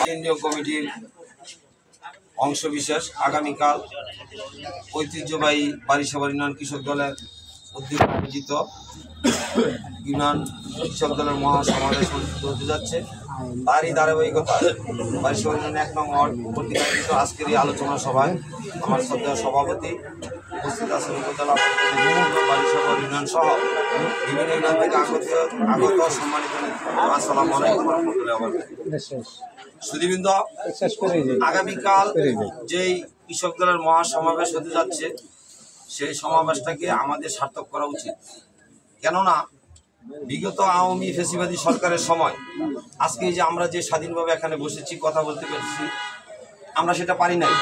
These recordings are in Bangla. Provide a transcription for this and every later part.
কেন্দ্রীয় কমিটির অংশবিশেষ আগামীকাল ঐতিহ্যবাহী বারিশাবাড়ি ইউনিয়ন কৃষক দলের উদ্যোগে আয়োজিত ইউনিয়ন কৃষক দলের মহাসমাবেশ অনুষ্ঠিত হতে যাচ্ছে। তারই ধারাবাহিকতায় বারিশাবাড়ি ইউনিয়ন ১ নং ওয়ার্ড কর্তৃক আয়োজিত আজকের এই আলোচনা সভায় আমার শ্রদ্ধেয় সভাপতি উপস্থিত আছেন উপজেলা বারিশাবাড়ি ইউনিয়ন সহ বিভিন্ন ইউনিয়ন থেকে আগত সম্মানিত নেতৃবৃন্দ, আসসালামু আলাইকুম ওয়া রাহমাতুল্লাহি ওয়া বারাকাতুহু। সুধীবৃন্দ, আগামীকাল যেই কৃষক দলের মহাসমাবেশ হতে যাচ্ছে সেই সমাবেশটাকে আমাদের সার্থক করা উচিত। কেননা বিগত আওয়ামী ফ্যাসিবাদী সরকারের সময় আজকে যে আমরা যে স্বাধীনভাবে এখানে বসেছি, কথা বলতে পেরেছি, আমরা সেটা পারি নাই।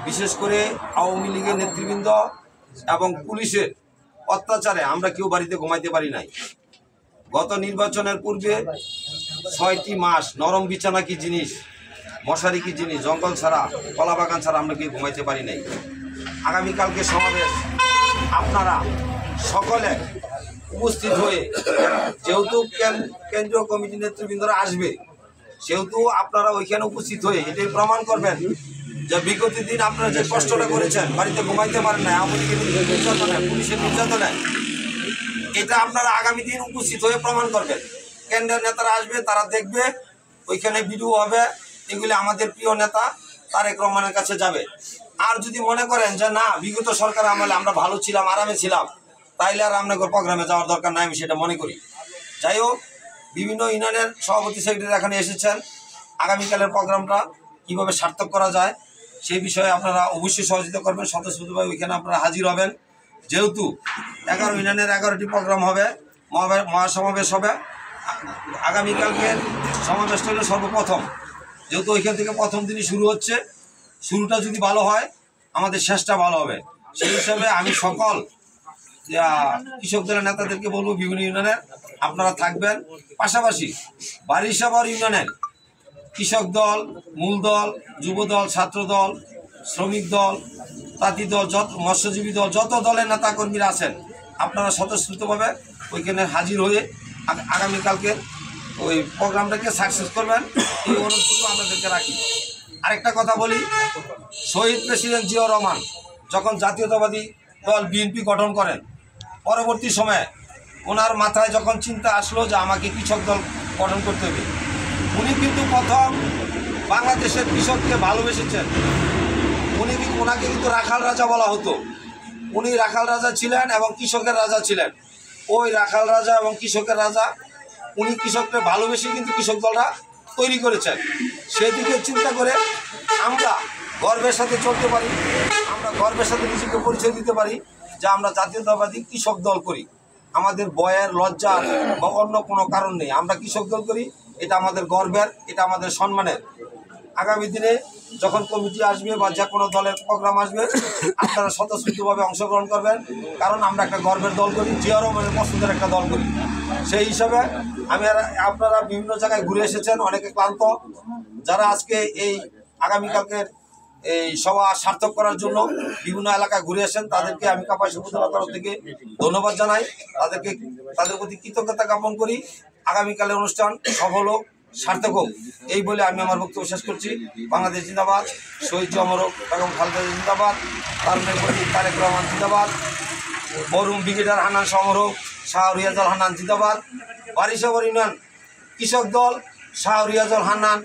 বিশেষ করে আওয়ামী লীগের নেতৃবৃন্দ এবং পুলিশের অত্যাচারে আমরা কেউ বাড়িতে ঘুমাইতে পারি নাই। গত নির্বাচনের পূর্বে ৬টি মাস নরম বিছানা কি জিনিস, মশারি কি জিনিস, জঙ্গল ছাড়া, কলা বাগান ছাড়া আমরা কেউ ঘুমাইতে পারি নাই। আগামীকালকে সমাবেশ আপনারা সকলে উপস্থিত হয়ে, যেহেতু কেন্দ্রীয় কমিটির নেতৃবৃন্দরা আসবে, সেহেতু আপনারা ওইখানে উপস্থিত হয়ে এটাই প্রমাণ করবেন যে বিগত দিন আপনারা যে কষ্টটা করেছেন, বাড়িতে ঘুমাইতে পারেন না, আওয়ামী লীগের নির্যাতনে, পুলিশের নির্যাতনে, এটা আপনারা আগামী দিন উপস্থিত হয়ে প্রমাণ করবেন। কেন্দ্রের নেতারা আসবে, তারা দেখবে, ওইখানে ভিডিও হবে, এগুলি আমাদের প্রিয় নেতা তারেক রহমানের কাছে যাবে। আর যদি মনে করেন যে না, বিগত সরকার আমলে আমরা ভালো ছিলাম, আরামে ছিলাম, তাইলে আর আপনাদের প্রোগ্রামে যাওয়ার দরকার নাই, আমি সেটা মনে করি। যাই হোক, বিভিন্ন ইউনিয়নের সভাপতি সেক্রেটারি এখানে এসেছেন। আগামীকালের প্রোগ্রামটা কীভাবে সার্থক করা যায় সেই বিষয়ে আপনারা অবশ্যই সহযোগিতা করবেন, স্বতঃস্ফূর্তভাবে ওইখানে আপনারা হাজির হবেন। যেহেতু 11 ইউনিয়নের 11টি প্রোগ্রাম হবে, মহাসমাবেশ হবে। আগামীকালকে সমাবেশটা হলো সর্বপ্রথম, যেহেতু ওইখান থেকে প্রথম দিনই শুরু হচ্ছে, শুরুটা যদি ভালো হয় আমাদের শেষটা ভালো হবে। সেই হিসাবে আমি সকল কৃষক দলের নেতাদেরকে বলবো, বিভিন্ন ইউনিয়নের আপনারা থাকবেন। পাশাপাশি বারিশাবাড়ি ইউনিয়নের কৃষক দল, মূল দল, যুব দল, ছাত্র দল, শ্রমিক দল, তাঁতি দল, মৎস্যজীবী দল, যত দলের নেতাকর্মীরা আছেন, আপনারা স্বতঃস্ফূর্তভাবে ওইখানে হাজির হয়ে আগামীকালকে ওই প্রোগ্রামটাকে সাকসেস করবেন, এই অনুরোধটুকু আপনাদেরকে রাখি। আরেকটা কথা বলি, শহীদ প্রেসিডেন্ট জিয়াউর রহমান যখন জাতীয়তাবাদী দল বিএনপি গঠন করেন, পরবর্তী সময়ে ওনার মাথায় যখন চিন্তা আসলো যে আমাকে কৃষক দল গঠন করতে হবে, উনি কিন্তু প্রথম বাংলাদেশের কৃষককে ভালোবেসেছেন। ওনাকে কিন্তু রাখাল রাজা বলা হতো। উনি রাখাল রাজা ছিলেন এবং কৃষকের রাজা ছিলেন। ওই রাখাল রাজা এবং কৃষকের রাজা, উনি কৃষককে ভালোবেসে কিন্তু কৃষক দলটা তৈরি করেছেন। সেদিকে চিন্তা করে আমরা গর্বের সাথে চলতে পারি, আমরা গর্বের সাথে নিজেকে পরিচয় দিতে পারি যে আমরা জাতীয়তাবাদী কৃষক দল করি। আমাদের ভয়ের, লজ্জার বা অন্য কোনো কারণ নেই, আমরা কৃষক দল করি। এটা আমাদের গর্বের, এটা আমাদের সম্মানের। আগামী দিনে যখন কমিটি আসবে বা যে কোনো দলের প্রোগ্রাম আসবে, আপনারা স্বতঃস্ফূর্তভাবে অংশগ্রহণ করবেন, কারণ আমরা একটা গর্বের দল করি, জিয়াউর রহমানের পছন্দের একটা দল করি। সেই হিসাবে আপনারা বিভিন্ন জায়গায় ঘুরে এসেছেন, অনেকে ক্লান্ত। যারা আজকে এই আগামীকালকের এই সভা সার্থক করার জন্য বিভিন্ন এলাকায় ঘুরে আসেন, তাদেরকে আমি কাপাসী উপজেলা তরফ থেকে ধন্যবাদ জানাই, তাদের প্রতি কৃতজ্ঞতা জ্ঞাপন করি। আগামীকালের অনুষ্ঠান সফল হোক, সার্থক হোক, এই বলে আমি আমার বক্তব্য শেষ করছি। বাংলাদেশ জিন্দাবাদ, শহীদ অমর বেগম খালেদা জিন্দাবাদ, তারেক রহমান জিন্দাবাদ, মরহুম ব্রিগেডিয়ার হান্নান সমর, শাহ রিয়াজুল হান্নান জিন্দাবাদ। বারিশাবাড়ি ইউনিয়ন কৃষক দল, শাহ রিয়াজুল হান্নান